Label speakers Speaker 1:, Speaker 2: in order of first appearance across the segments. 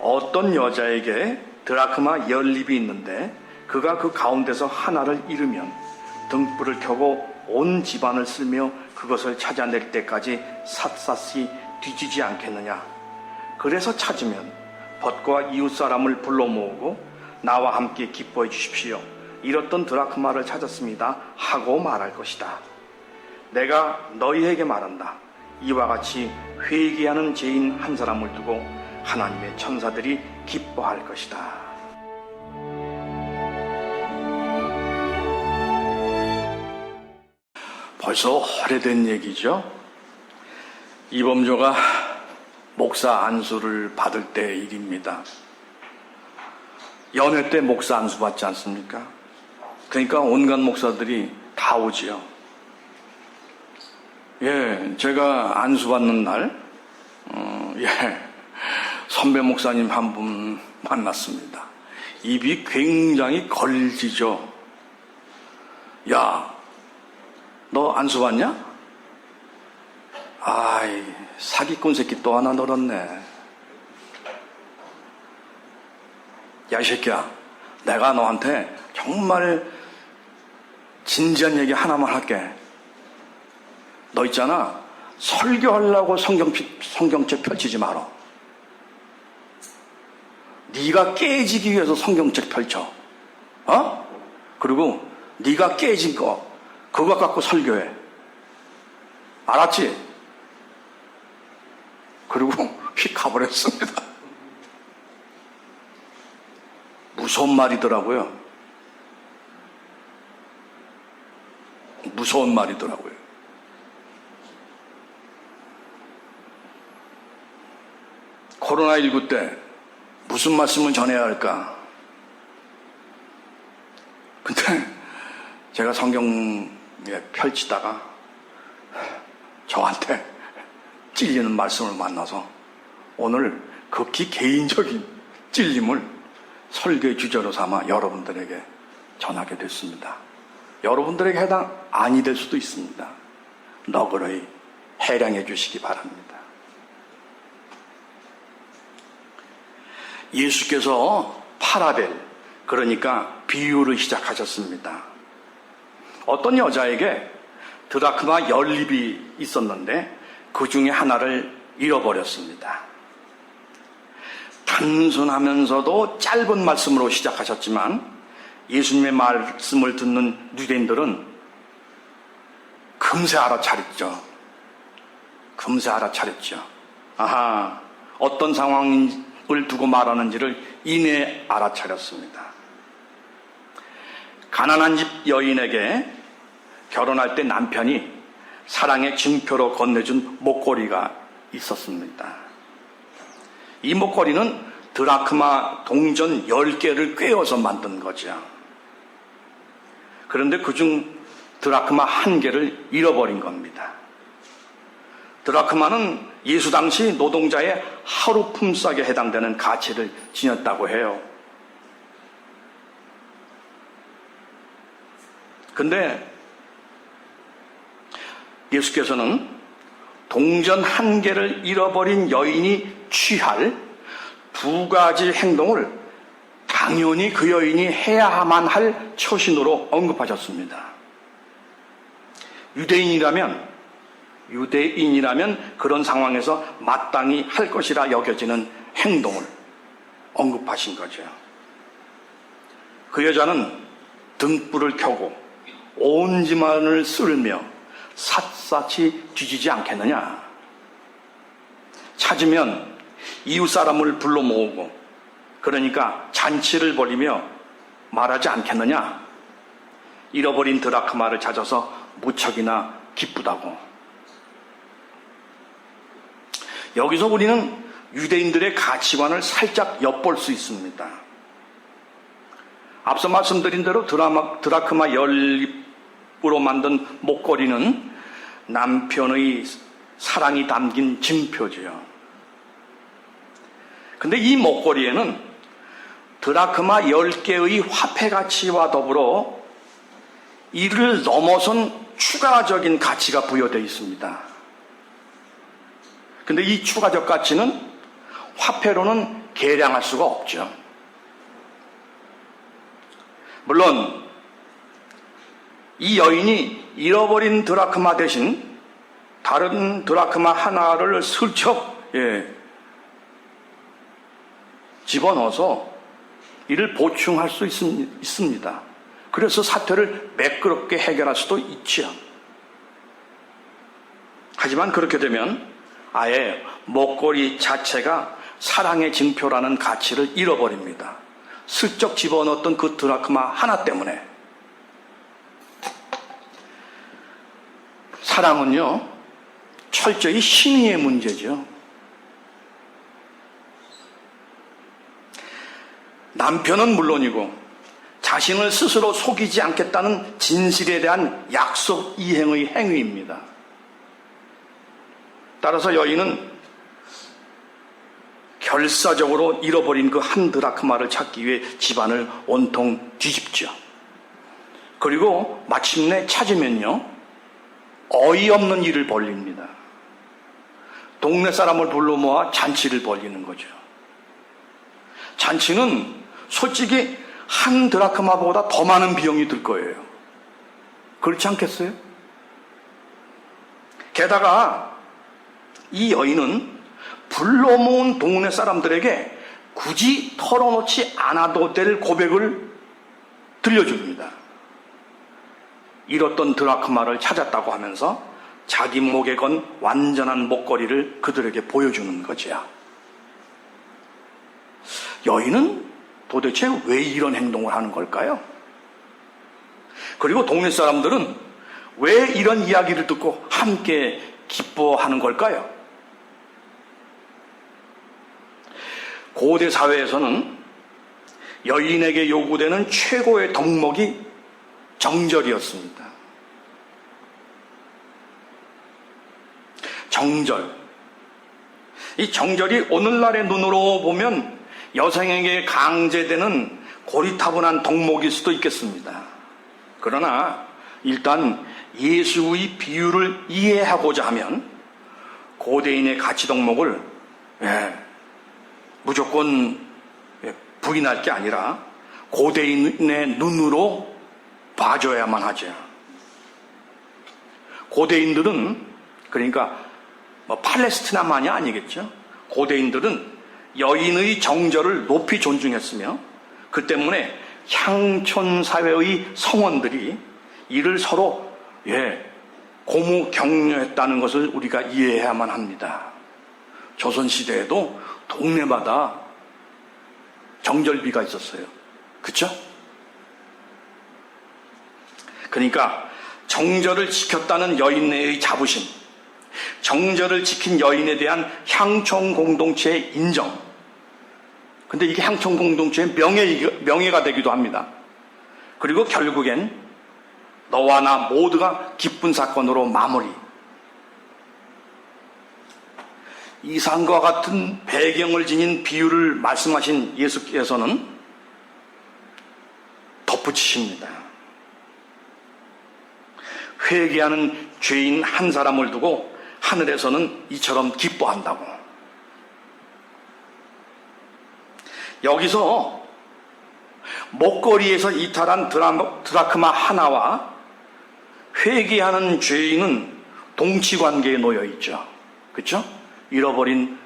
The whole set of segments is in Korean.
Speaker 1: 어떤 여자에게 드라크마 10립이 있는데 그가 그 가운데서 하나를 잃으면 등불을 켜고 온 집안을 쓸며 그것을 찾아낼 때까지 샅샅이 뒤지지 않겠느냐. 그래서 찾으면 벗과 이웃 사람을 불러 모으고 나와 함께 기뻐해 주십시오. 잃었던 드라크마를 찾았습니다 하고 말할 것이다. 내가 너희에게 말한다. 이와 같이 회개하는 죄인 한 사람을 두고 하나님의 천사들이 기뻐할 것이다. 벌써 오래된 얘기죠. 이범조가 목사 안수를 받을 때 일입니다. 연회 때 목사 안수 받지 않습니까? 그러니까 온갖 목사들이 다 오지요. 예, 제가 안수 받는 날, 선배 목사님 한 분 만났습니다. 입이 굉장히 걸지죠. 야, 너 안수 받냐? 아이, 사기꾼 새끼 또 하나 늘었네. 야, 이 새끼야, 내가 너한테 정말 진지한 얘기 하나만 할게. 너 있잖아, 설교하려고 성경책 펼치지 마라. 네가 깨지기 위해서 성경책 펼쳐. 그리고 네가 깨진 거 그거 갖고 설교해. 알았지? 그리고 휙 가버렸습니다. 무서운 말이더라고요. 무서운 말이더라고요. 코로나19 때 무슨 말씀을 전해야 할까? 근데 제가 성경에 펼치다가 저한테 찔리는 말씀을 만나서 오늘 극히 개인적인 찔림을 설교의 주제로 삼아 여러분들에게 전하게 됐습니다. 여러분들에게 해당 아니 될 수도 있습니다. 너그러이 해량해 주시기 바랍니다. 예수께서 파라벨, 그러니까 비유를 시작하셨습니다. 어떤 여자에게 드라크마 10립이 있었는데 그 중에 하나를 잃어버렸습니다. 단순하면서도 짧은 말씀으로 시작하셨지만 예수님의 말씀을 듣는 유대인들은 금세 알아차렸죠. 아하, 어떤 상황을 두고 말하는지를 이내 알아차렸습니다. 가난한 집 여인에게 결혼할 때 남편이 사랑의 증표로 건네준 목걸이가 있었습니다. 이 목걸이는 드라크마 동전 10개를 꿰어서 만든 거죠. 그런데 그중 드라크마 1개를 잃어버린 겁니다. 드라크마는 예수 당시 노동자의 하루 품삯에 해당되는 가치를 지녔다고 해요. 근데 예수께서는 동전 1개를 잃어버린 여인이 취할 2가지 행동을 당연히 그 여인이 해야만 할 처신으로 언급하셨습니다. 유대인이라면 그런 상황에서 마땅히 할 것이라 여겨지는 행동을 언급하신 거죠. 그 여자는 등불을 켜고 온 집안을 쓸며 샅샅이 뒤지지 않겠느냐. 찾으면 이웃 사람을 불러 모으고 그러니까 잔치를 벌이며 말하지 않겠느냐. 잃어버린 드라크마를 찾아서 무척이나 기쁘다고. 여기서 우리는 유대인들의 가치관을 살짝 엿볼 수 있습니다. 앞서 말씀드린 대로 드라크마 10립으로 만든 목걸이는 남편의 사랑이 담긴 증표지요. 근데 이 목걸이에는 드라크마 10개의 화폐 가치와 더불어 이를 넘어선 추가적인 가치가 부여되어 있습니다. 근데 이 추가적 가치는 화폐로는 계량할 수가 없죠. 물론 이 여인이 잃어버린 드라크마 대신 다른 드라크마 하나를 슬쩍 집어넣어서 이를 보충할 수 있습니다. 그래서 사태를 매끄럽게 해결할 수도 있지요. 하지만 그렇게 되면 아예 목걸이 자체가 사랑의 증표라는 가치를 잃어버립니다. 슬쩍 집어넣었던 그 드라크마 하나 때문에. 사랑은요, 철저히 신의의 문제죠. 남편은 물론이고 자신을 스스로 속이지 않겠다는 진실에 대한 약속 이행의 행위입니다. 따라서 여인은 결사적으로 잃어버린 그 한 드라크마를 찾기 위해 집안을 온통 뒤집죠. 그리고 마침내 찾으면요, 어이없는 일을 벌립니다. 동네 사람을 불러 모아 잔치를 벌이는 거죠. 잔치는 솔직히 한 드라크마보다 더 많은 비용이 들 거예요. 그렇지 않겠어요? 게다가 이 여인은 불러 모은 동네 사람들에게 굳이 털어놓지 않아도 될 고백을 들려줍니다. 잃었던 드라크마를 찾았다고 하면서 자기 목에 건 완전한 목걸이를 그들에게 보여주는 거지요. 여인은 도대체 왜 이런 행동을 하는 걸까요? 그리고 동네 사람들은 왜 이런 이야기를 듣고 함께 기뻐하는 걸까요? 고대 사회에서는 여인에게 요구되는 최고의 덕목이 정절이었습니다. 정절. 이 정절이 오늘날의 눈으로 보면 여성에게 강제되는 고리타분한 덕목일 수도 있겠습니다. 그러나 일단 예수의 비유를 이해하고자 하면 고대인의 가치 덕목을 무조건 부인할 게 아니라 고대인의 눈으로 봐줘야만 하죠. 고대인들은, 그러니까 팔레스티나만이 아니겠죠. 고대인들은 여인의 정절을 높이 존중했으며 그 때문에 향촌 사회의 성원들이 이를 서로 고무 격려했다는 것을 우리가 이해해야만 합니다. 조선시대에도 동네마다 정절비가 있었어요. 그렇죠? 그러니까 정절을 지켰다는 여인의 자부심, 정절을 지킨 여인에 대한 향촌 공동체의 인정. 근데 이게 향촌 공동체의 명예가 되기도 합니다. 그리고 결국엔 너와 나 모두가 기쁜 사건으로 마무리. 이상과 같은 배경을 지닌 비유를 말씀하신 예수께서는 덧붙이십니다. 회개하는 죄인 한 사람을 두고 하늘에서는 이처럼 기뻐한다고. 여기서 목걸이에서 이탈한 드라크마 하나와 회개하는 죄인은 동치관계에 놓여 있죠. 그렇죠? 잃어버린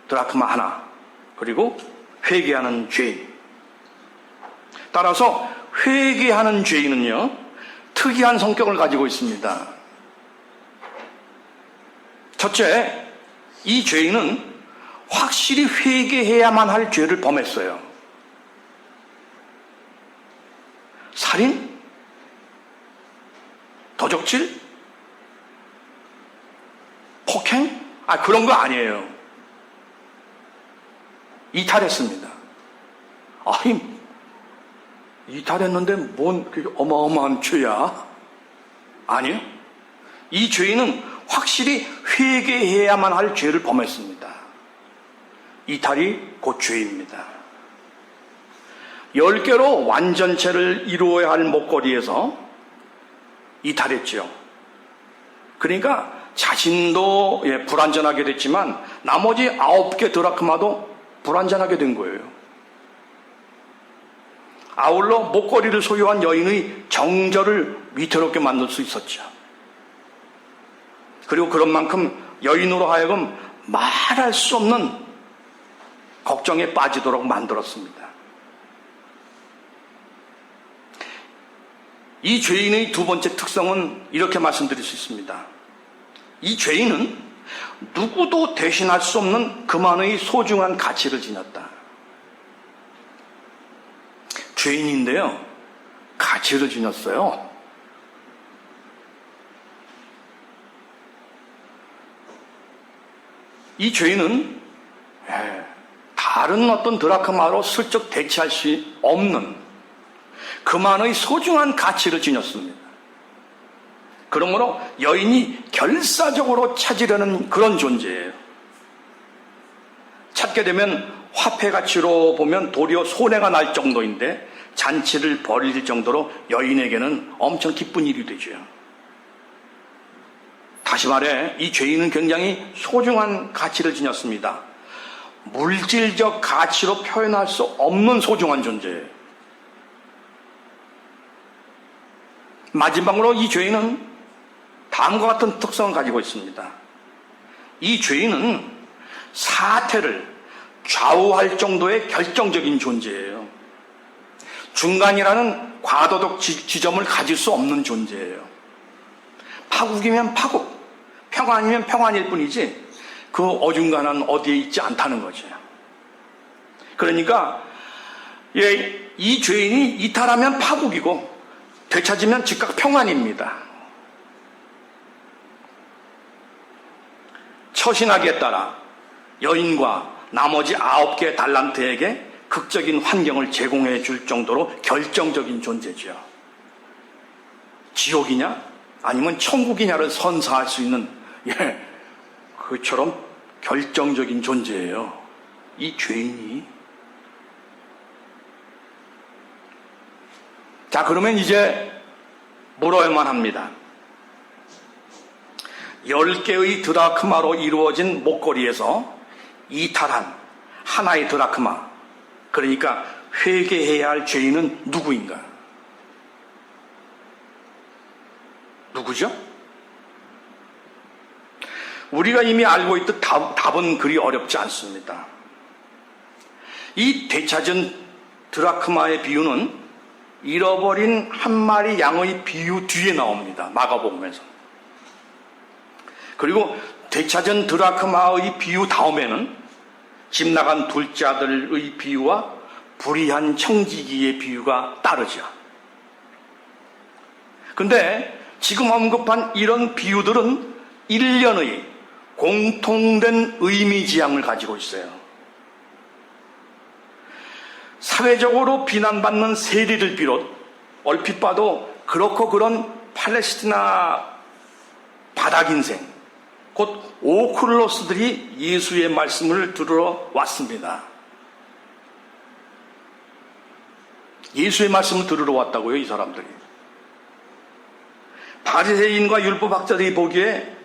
Speaker 1: 드라크마 하나, 그리고 회개하는 죄인. 따라서 회개하는 죄인은요, 특이한 성격을 가지고 있습니다. 첫째, 이 죄인은 확실히 회개해야만 할 죄를 범했어요. 살인? 도적질? 폭행? 그런 거 아니에요. 이탈했습니다. 이탈했는데 뭔 그게 어마어마한 죄야? 아니요. 이 죄인은 확실히 회개해야만 할 죄를 범했습니다. 이탈이 곧 죄입니다. 10개로 완전체를 이루어야 할 목걸이에서 이탈했죠. 그러니까 자신도 불완전하게 됐지만 나머지 9개 드라크마도 불완전하게 된 거예요. 아울러 목걸이를 소유한 여인의 정절을 위태롭게 만들 수 있었죠. 그리고 그런 만큼 여인으로 하여금 말할 수 없는 걱정에 빠지도록 만들었습니다. 이 죄인의 두 번째 특성은 이렇게 말씀드릴 수 있습니다. 이 죄인은 누구도 대신할 수 없는 그만의 소중한 가치를 지녔다. 죄인인데요, 가치를 지녔어요. 이 죄인은 다른 어떤 드라크마로 슬쩍 대체할 수 없는 그만의 소중한 가치를 지녔습니다. 그러므로 여인이 결사적으로 찾으려는 그런 존재예요. 찾게 되면 화폐 가치로 보면 도리어 손해가 날 정도인데 잔치를 벌일 정도로 여인에게는 엄청 기쁜 일이 되죠. 다시 말해 이 죄인은 굉장히 소중한 가치를 지녔습니다. 물질적 가치로 표현할 수 없는 소중한 존재예요. 마지막으로 이 죄인은 다음과 같은 특성을 가지고 있습니다. 이 죄인은 사태를 좌우할 정도의 결정적인 존재예요. 중간이라는 과도적 지점을 가질 수 없는 존재예요. 파국이면 파국, 평안이면 평안일 뿐이지 그 어중간한 어디에 있지 않다는 거죠. 그러니까 이 죄인이 이탈하면 파국이고 되찾으면 즉각 평안입니다. 처신하기에 따라 여인과 나머지 9개의 달란트에게 극적인 환경을 제공해 줄 정도로 결정적인 존재죠. 지옥이냐 아니면 천국이냐를 선사할 수 있는 그처럼 결정적인 존재예요. 이 죄인이. 자, 그러면 이제 물어야만 합니다. 10개의 드라크마로 이루어진 목걸이에서 이탈한 하나의 드라크마, 그러니까 회개해야 할 죄인은 누구인가? 누구죠? 우리가 이미 알고 있듯 답은 그리 어렵지 않습니다. 이 되찾은 드라크마의 비유는 잃어버린 한 마리 양의 비유 뒤에 나옵니다. 마가복음에서. 그리고 되찾은 드라크마의 비유 다음에는 집 나간 둘째 아들의 비유와 불의한 청지기의 비유가 따르죠. 근데 지금 언급한 이런 비유들은 일련의 공통된 의미지향을 가지고 있어요. 사회적으로 비난받는 세리를 비롯 얼핏 봐도 그렇고 그런 팔레스티나 바닥인생, 곧 오클로스들이 예수의 말씀을 들으러 왔습니다. 예수의 말씀을 들으러 왔다고요, 이 사람들이. 바리새인과 율법학자들이 보기에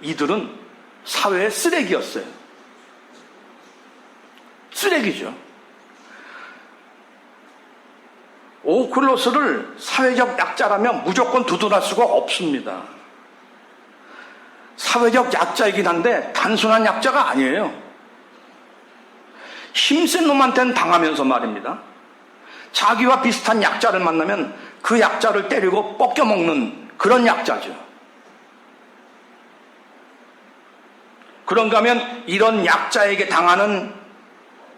Speaker 1: 이들은 사회의 쓰레기였어요. 쓰레기죠. 오클로스를 사회적 약자라면 무조건 두둔할 수가 없습니다. 사회적 약자이긴 한데 단순한 약자가 아니에요. 힘센 놈한테는 당하면서 말입니다. 자기와 비슷한 약자를 만나면 그 약자를 때리고 뻗겨먹는 그런 약자죠. 그런가 하면 이런 약자에게 당하는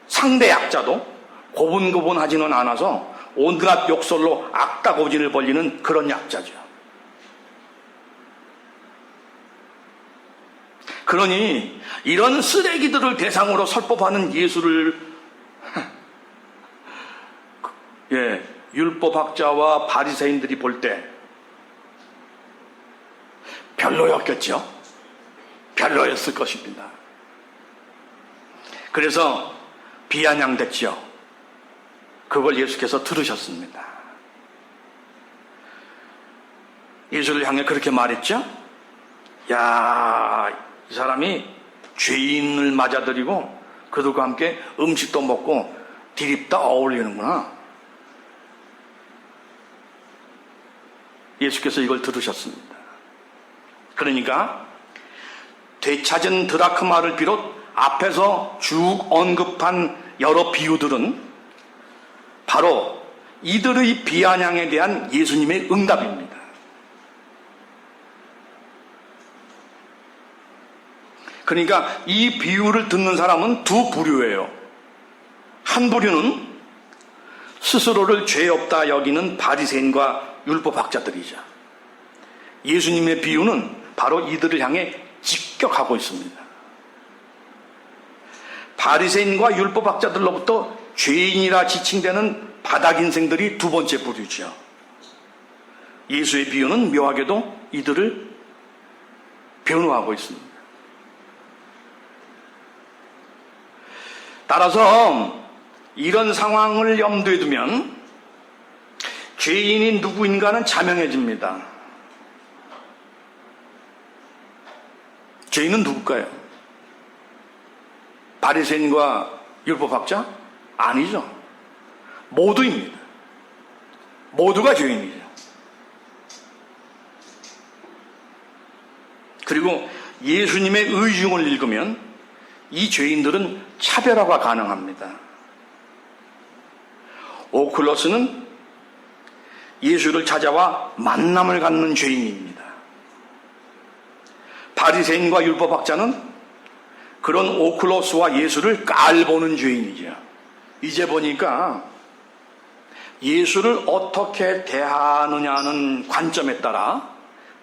Speaker 1: 상대 약자도 고분고분하지는 않아서 온갖 욕설로 악다고진을 벌리는 그런 약자죠. 그러니 이런 쓰레기들을 대상으로 설법하는 예수를 율법학자와 바리새인들이 볼 때 별로였겠죠? 별로였을 것입니다. 그래서 비아냥댔죠. 그걸 예수께서 들으셨습니다. 예수를 향해 그렇게 말했죠. 야, 이 사람이 죄인을 맞아들이고 그들과 함께 음식도 먹고 디립다 어울리는구나. 예수께서 이걸 들으셨습니다. 그러니까 되찾은 드라크마를 비롯 앞에서 쭉 언급한 여러 비유들은 바로 이들의 비아냥에 대한 예수님의 응답입니다. 그러니까 이 비유를 듣는 사람은 두 부류예요. 한 부류는 스스로를 죄 없다 여기는 바리새인과 율법학자들이죠. 예수님의 비유는 바로 이들을 향해 직격하고 있습니다. 바리새인과 율법학자들로부터 죄인이라 지칭되는 바닥 인생들이 두 번째 부류죠. 예수의 비유는 묘하게도 이들을 변호하고 있습니다. 따라서 이런 상황을 염두에 두면 죄인이 누구인가는 자명해집니다. 죄인은 누굴까요? 바리새인과 율법학자? 아니죠. 모두입니다. 모두가 죄인이죠. 그리고 예수님의 의중을 읽으면 이 죄인들은 차별화가 가능합니다. 오클로스는 예수를 찾아와 만남을 갖는 죄인입니다. 바리새인과 율법학자는 그런 오클로스와 예수를 깔보는 죄인이죠. 이제 보니까 예수를 어떻게 대하느냐는 관점에 따라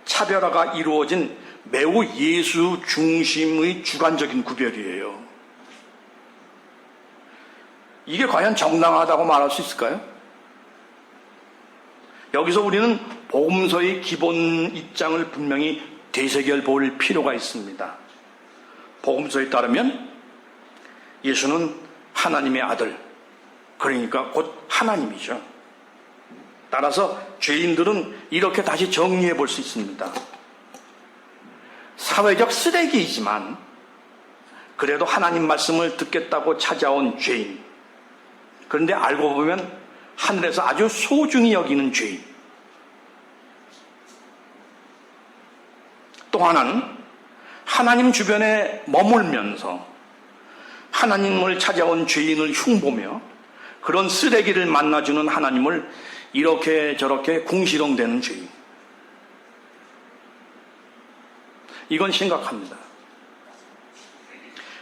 Speaker 1: 차별화가 이루어진 매우 예수 중심의 주관적인 구별이에요. 이게 과연 정당하다고 말할 수 있을까요? 여기서 우리는 복음서의 기본 입장을 분명히 되새겨 볼 필요가 있습니다. 복음서에 따르면 예수는 하나님의 아들, 그러니까 곧 하나님이죠. 따라서 죄인들은 이렇게 다시 정리해 볼 수 있습니다. 사회적 쓰레기이지만 그래도 하나님 말씀을 듣겠다고 찾아온 죄인, 그런데 알고 보면 하늘에서 아주 소중히 여기는 죄인. 또 하나는 하나님 주변에 머물면서 하나님을 찾아온 죄인을 흉보며 그런 쓰레기를 만나주는 하나님을 이렇게 저렇게 궁시렁대는 죄인. 이건 심각합니다.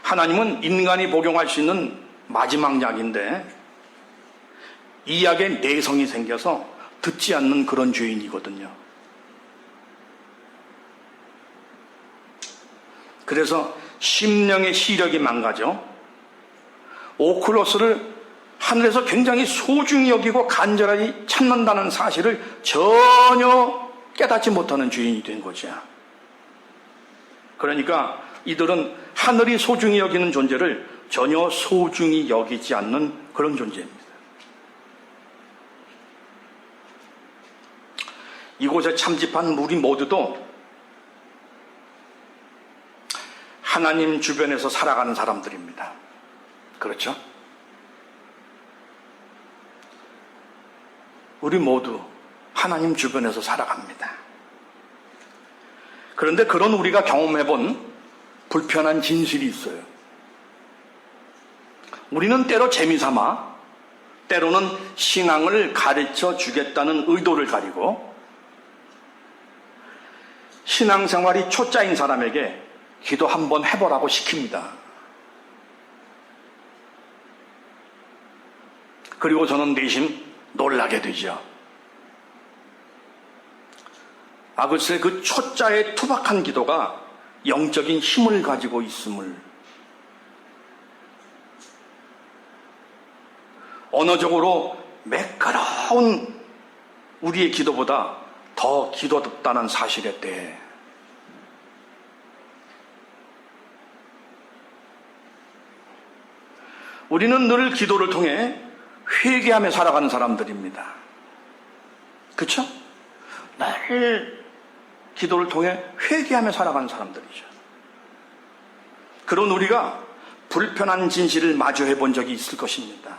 Speaker 1: 하나님은 인간이 복용할 수 있는 마지막 약인데 이 약에 내성이 생겨서 듣지 않는 그런 죄인이거든요. 그래서 심령의 시력이 망가져 오클로스를 하늘에서 굉장히 소중히 여기고 간절하게 찾는다는 사실을 전혀 깨닫지 못하는 죄인이 된 거죠. 그러니까 이들은 하늘이 소중히 여기는 존재를 전혀 소중히 여기지 않는 그런 존재입니다. 이곳에 참집한 우리 모두도 하나님 주변에서 살아가는 사람들입니다. 그렇죠? 우리 모두 하나님 주변에서 살아갑니다. 그런데 그런 우리가 경험해본 불편한 진실이 있어요. 우리는 때로 재미삼아, 때로는 신앙을 가르쳐 주겠다는 의도를 가리고 신앙생활이 초짜인 사람에게 기도 한번 해보라고 시킵니다. 그리고 저는 내심 놀라게 되죠. 글쎄 그 초짜의 투박한 기도가 영적인 힘을 가지고 있음을, 언어적으로 매끄러운 우리의 기도보다 더 기도답다는 사실에 대해 우리는 늘 기도를 통해 회개하며 살아가는 사람들입니다. 그렇죠? 늘 기도를 통해 회개하며 살아가는 사람들이죠. 그런 우리가 불편한 진실을 마주해 본 적이 있을 것입니다.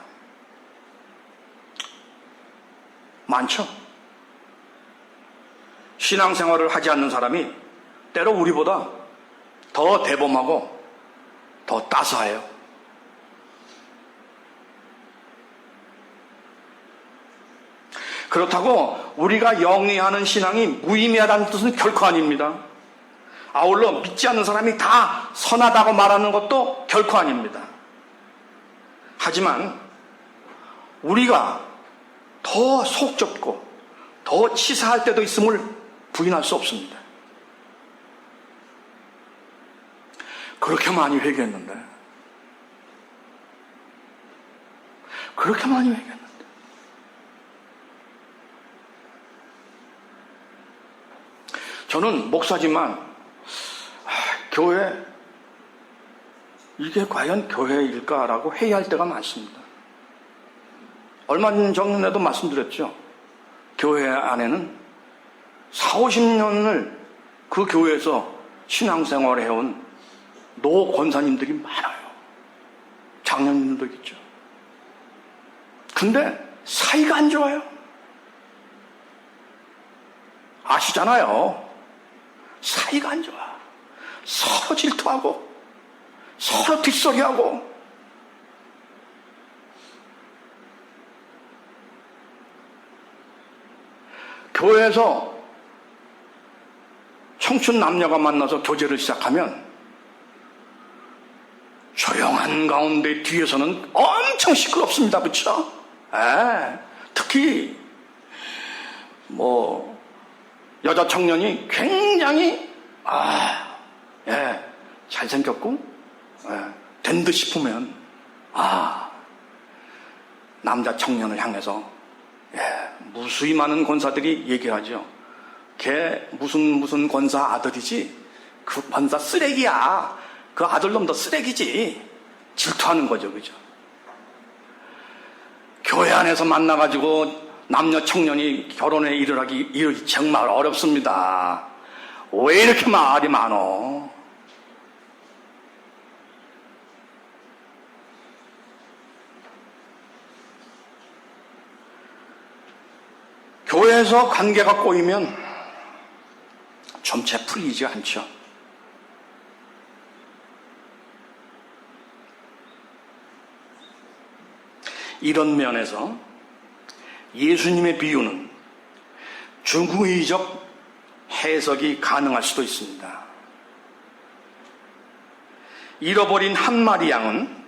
Speaker 1: 많죠? 신앙생활을 하지 않는 사람이 때로 우리보다 더 대범하고 더 따스해요. 그렇다고 우리가 영위하는 신앙이 무의미하다는 뜻은 결코 아닙니다. 아울러 믿지 않는 사람이 다 선하다고 말하는 것도 결코 아닙니다. 하지만 우리가 더 속 좁고 더 치사할 때도 있음을 부인할 수 없습니다. 그렇게 많이 회개했는데, 그렇게 많이 회개했는데, 저는 목사지만 교회, 이게 과연 교회일까라고 회의할 때가 많습니다. 얼마 전에도 말씀드렸죠. 교회 안에는 40-50년을 그 교회에서 신앙생활을 해온 노 권사님들이 많아요. 장로님들도 있죠. 근데 사이가 안 좋아요. 아시잖아요. 사이가 안 좋아. 서로 질투하고 서로 뒷소리하고. 교회에서 청춘 남녀가 만나서 교제를 시작하면 조용한 가운데 뒤에서는 엄청 시끄럽습니다. 그렇죠? 특히 여자 청년이 굉장히 잘생겼고 된 듯 싶으면 남자 청년을 향해서 무수히 많은 권사들이 얘기하죠. 걔 무슨 권사 아들이지? 그 권사 쓰레기야. 그 아들놈도 쓰레기지. 질투하는 거죠. 그죠? 교회 안에서 만나가지고 남녀 청년이 결혼에 이르기 정말 어렵습니다. 왜 이렇게 말이 많어? 교회에서 관계가 꼬이면 점차 풀리지 않죠. 이런 면에서 예수님의 비유는 중의적 해석이 가능할 수도 있습니다. 잃어버린 한 마리 양은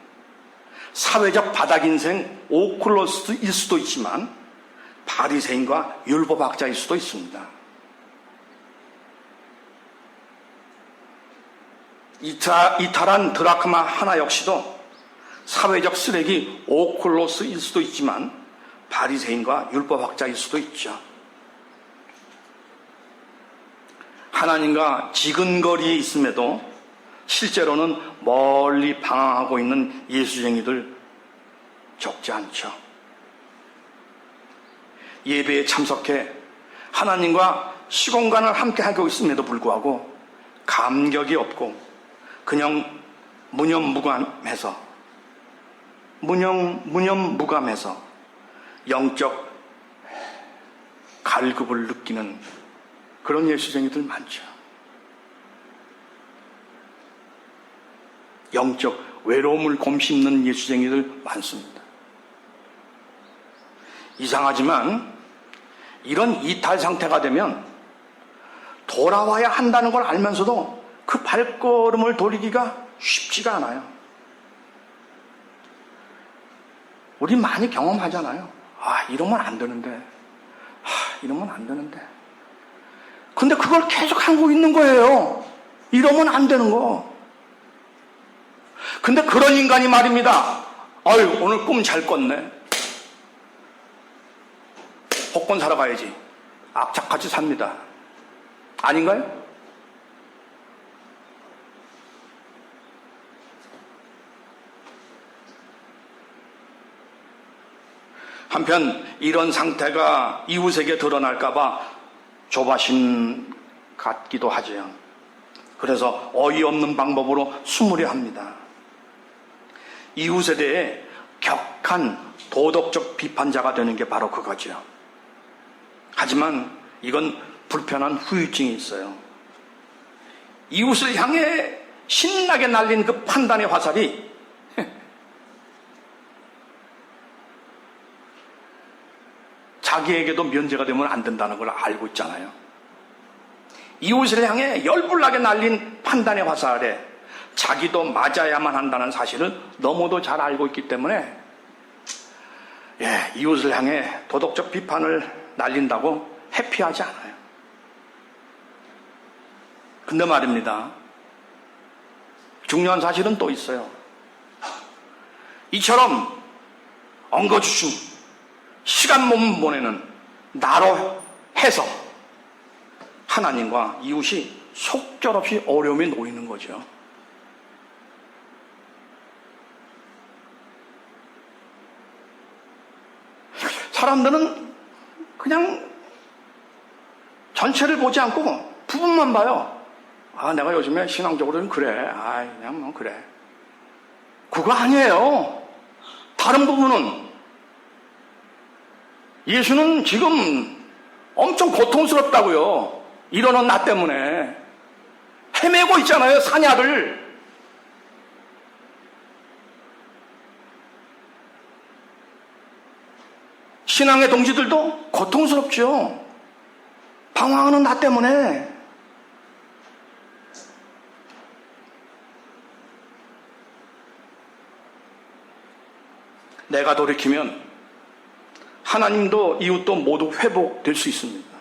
Speaker 1: 사회적 바닥인생 오클로스일 수도 있지만 바리새인과 율법학자일 수도 있습니다. 이탈한 드라크마 하나 역시도 사회적 쓰레기 오클로스일 수도 있지만 바리새인과 율법학자일 수도 있죠. 하나님과 지근거리에 있음에도 실제로는 멀리 방황하고 있는 예수쟁이들 적지 않죠. 예배에 참석해 하나님과 시공간을 함께 하고 있음에도 불구하고 감격이 없고 그냥 무념무감해서 영적 갈급을 느끼는 그런 예수쟁이들 많죠. 영적 외로움을 곰씹는 예수쟁이들 많습니다. 이상하지만 이런 이탈 상태가 되면 돌아와야 한다는 걸 알면서도 그 발걸음을 돌리기가 쉽지가 않아요. 우리 많이 경험하잖아요. 이러면 안 되는데. 이러면 안 되는데. 근데 그걸 계속 하고 있는 거예요. 이러면 안 되는 거. 근데 그런 인간이 말입니다. 오늘 꿈 잘 꿨네. 복권 사러 가야지. 악착같이 삽니다. 아닌가요? 한편 이런 상태가 이웃에게 드러날까봐 조바심 같기도 하죠. 그래서 어이없는 방법으로 숨으려 합니다. 이웃에 대해 격한 도덕적 비판자가 되는 게 바로 그거죠. 하지만 이건 불편한 후유증이 있어요. 이웃을 향해 신나게 날린 그 판단의 화살이 자기에게도 면제가 되면 안 된다는 걸 알고 있잖아요. 이웃을 향해 열불나게 날린 판단의 화살에 자기도 맞아야만 한다는 사실을 너무도 잘 알고 있기 때문에 이웃을 향해 도덕적 비판을 날린다고 해피하지 않아요. 근데 말입니다. 중요한 사실은 또 있어요. 이처럼 엉거주춤 시간 못 보내는 나로 해서 하나님과 이웃이 속절없이 어려움에 놓이는 거죠. 사람들은 그냥 전체를 보지 않고 부분만 봐요. 내가 요즘에 신앙적으로는 그래. 그냥 뭐 그래. 그거 아니에요. 다른 부분은 예수는 지금 엄청 고통스럽다고요. 이러는 나 때문에 헤매고 있잖아요. 사냐를. 신앙의 동지들도 고통스럽죠. 방황하는 나 때문에. 내가 돌이키면 하나님도 이웃도 모두 회복될 수 있습니다.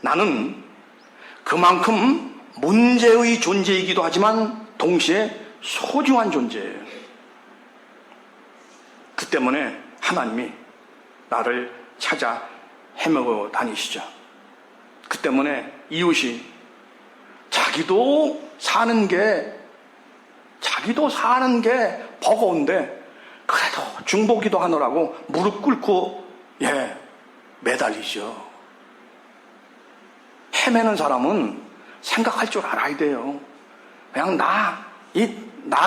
Speaker 1: 나는 그만큼 문제의 존재이기도 하지만 동시에 소중한 존재예요. 그 때문에 하나님이 나를 찾아 헤매고 다니시죠. 그 때문에 이웃이 자기도 사는 게 버거운데 그래도 중보기도 하느라고 무릎 꿇고 매달리죠. 헤매는 사람은 생각할 줄 알아야 돼요. 그냥 나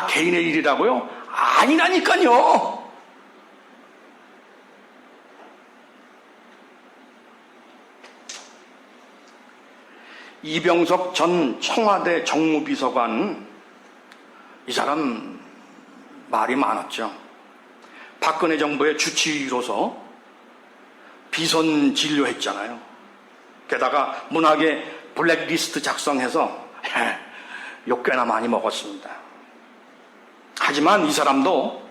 Speaker 1: 개인의 일이라고요? 아니라니까요. 이병석 전 청와대 정무비서관, 이 사람 말이 많았죠. 박근혜 정부의 주치의로서 비선 진료했잖아요. 게다가 문학의 블랙리스트 작성해서 욕 꽤나 많이 먹었습니다. 하지만 이 사람도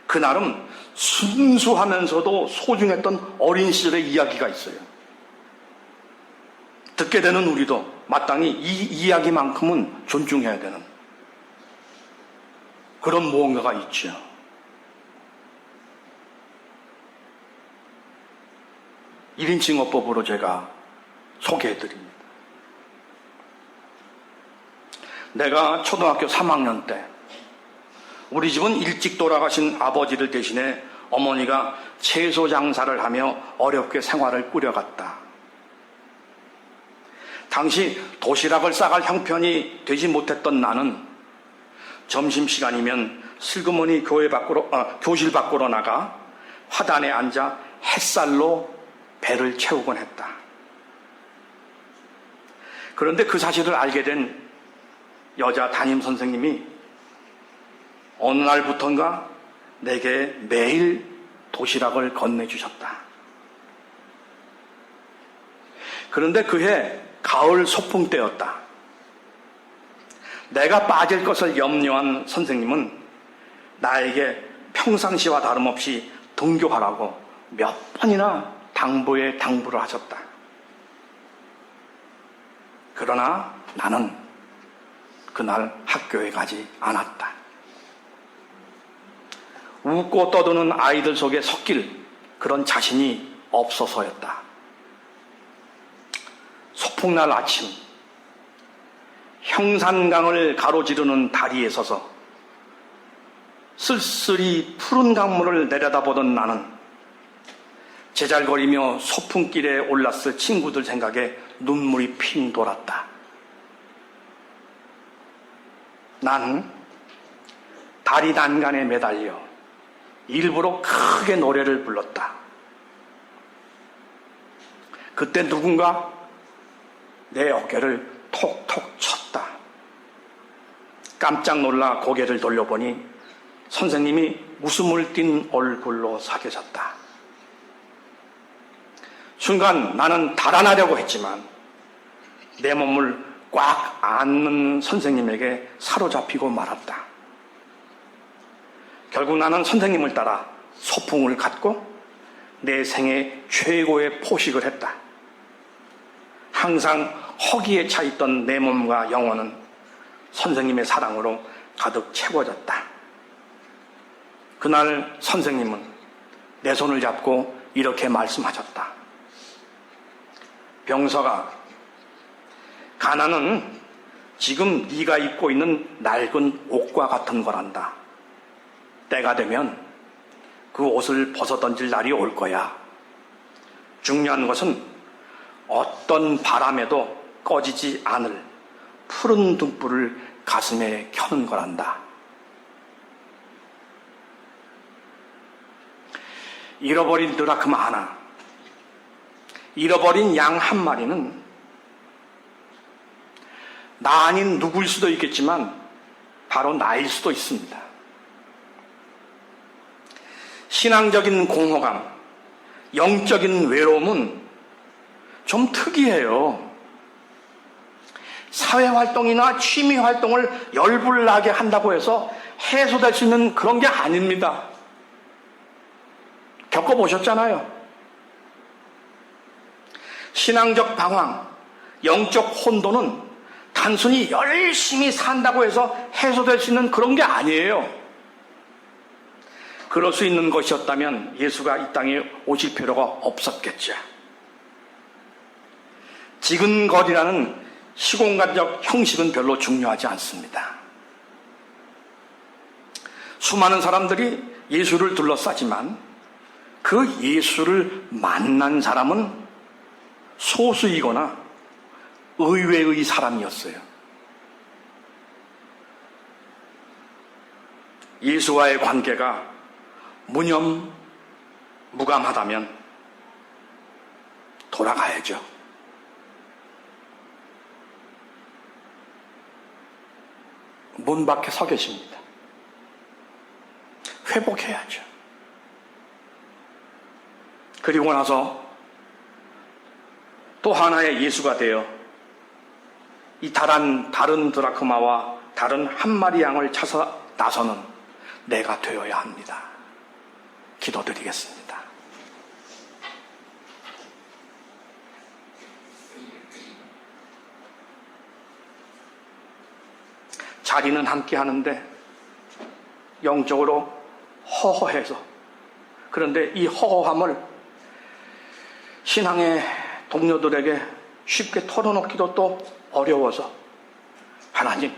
Speaker 1: 그 나름 순수하면서도 소중했던 어린 시절의 이야기가 있어요. 듣게 되는 우리도 마땅히 이 이야기만큼은 존중해야 되는 그런 무언가가 있죠. 일인칭어법으로 제가 소개해드립니다. 내가 초등학교 3학년 때 우리 집은 일찍 돌아가신 아버지를 대신해 어머니가 채소 장사를 하며 어렵게 생활을 꾸려갔다. 당시 도시락을 싸갈 형편이 되지 못했던 나는 점심시간이면 슬그머니 교실 밖으로 나가 화단에 앉아 햇살로 배를 채우곤 했다. 그런데 그 사실을 알게 된 여자 담임 선생님이 어느 날부턴가 내게 매일 도시락을 건네주셨다. 그런데 그해 가을 소풍 때였다. 내가 빠질 것을 염려한 선생님은 나에게 평상시와 다름없이 등교하라고 몇 번이나 당부에 당부를 하셨다. 그러나 나는 그날 학교에 가지 않았다. 웃고 떠드는 아이들 속에 섞일 그런 자신이 없어서였다. 소풍날 아침, 형산강을 가로지르는 다리에 서서 쓸쓸히 푸른 강물을 내려다보던 나는 제잘거리며 소풍길에 올랐을 친구들 생각에 눈물이 핑 돌았다. 난 다리 난간에 매달려 일부러 크게 노래를 불렀다. 그때 누군가 내 어깨를 톡톡 쳤다. 깜짝 놀라 고개를 돌려보니 선생님이 웃음을 띤 얼굴로 서 계셨다. 순간 나는 달아나려고 했지만 내 몸을 꽉 안는 선생님에게 사로잡히고 말았다. 결국 나는 선생님을 따라 소풍을 갔고 내 생애 최고의 포식을 했다. 항상 허기에 차 있던 내 몸과 영혼은 선생님의 사랑으로 가득 채워졌다. 그날 선생님은 내 손을 잡고 이렇게 말씀하셨다. 병서가, 가난은 지금 네가 입고 있는 낡은 옷과 같은 거란다. 때가 되면 그 옷을 벗어던질 날이 올 거야. 중요한 것은 어떤 바람에도 꺼지지 않을 푸른 등불을 가슴에 켜는 거란다. 잃어버린 드라크마 하나, 잃어버린 양 한 마리는 나 아닌 누구일 수도 있겠지만 바로 나일 수도 있습니다. 신앙적인 공허감, 영적인 외로움은 좀 특이해요. 사회활동이나 취미활동을 열불나게 한다고 해서 해소될 수 있는 그런 게 아닙니다. 겪어보셨잖아요. 신앙적 방황, 영적 혼돈은 단순히 열심히 산다고 해서 해소될 수 있는 그런 게 아니에요. 그럴 수 있는 것이었다면 예수가 이 땅에 오실 필요가 없었겠죠. 지근거리라는 시공간적 형식은 별로 중요하지 않습니다. 수많은 사람들이 예수를 둘러싸지만 그 예수를 만난 사람은 소수이거나 의외의 사람이었어요. 예수와의 관계가 무념무감하다면 돌아가야죠. 문 밖에 서 계십니다. 회복해야죠. 그리고 나서 또 하나의 예수가 되어 이 다른 드라크마와 다른 한 마리 양을 찾아 나서는 내가 되어야 합니다. 기도드리겠습니다. 자리는 함께 하는데 영적으로 허허해서, 그런데 이 허허함을 신앙의 동료들에게 쉽게 털어놓기도 또 어려워서 하나님,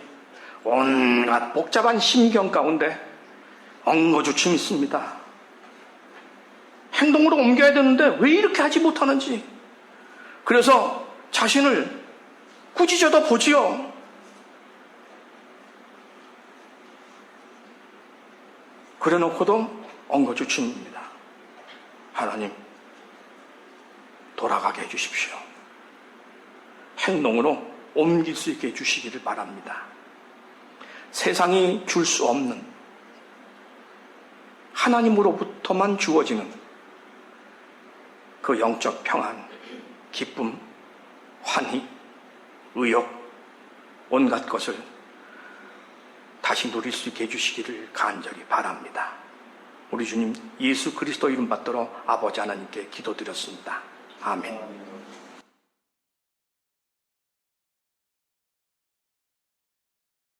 Speaker 1: 온갖 복잡한 심경 가운데 엉거주춤 있습니다. 행동으로 옮겨야 되는데 왜 이렇게 하지 못하는지, 그래서 자신을 꾸짖어도 보지요. 그래놓고도 엉거주춤입니다. 하나님, 돌아가게 해주십시오. 행동으로 옮길 수 있게 해주시기를 바랍니다. 세상이 줄 수 없는, 하나님으로부터만 주어지는 그 영적 평안, 기쁨, 환희, 의욕, 온갖 것을 다시 누릴 수 있게 해주시기를 간절히 바랍니다. 우리 주님 예수 그리스도 이름 받들어 아버지 하나님께 기도드렸습니다. 아멘.